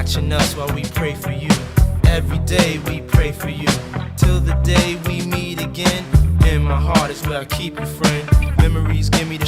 watching us while we pray for you. Every day we pray for you, till the day we meet again. In my heart is where I keep you, friend. Memories give me the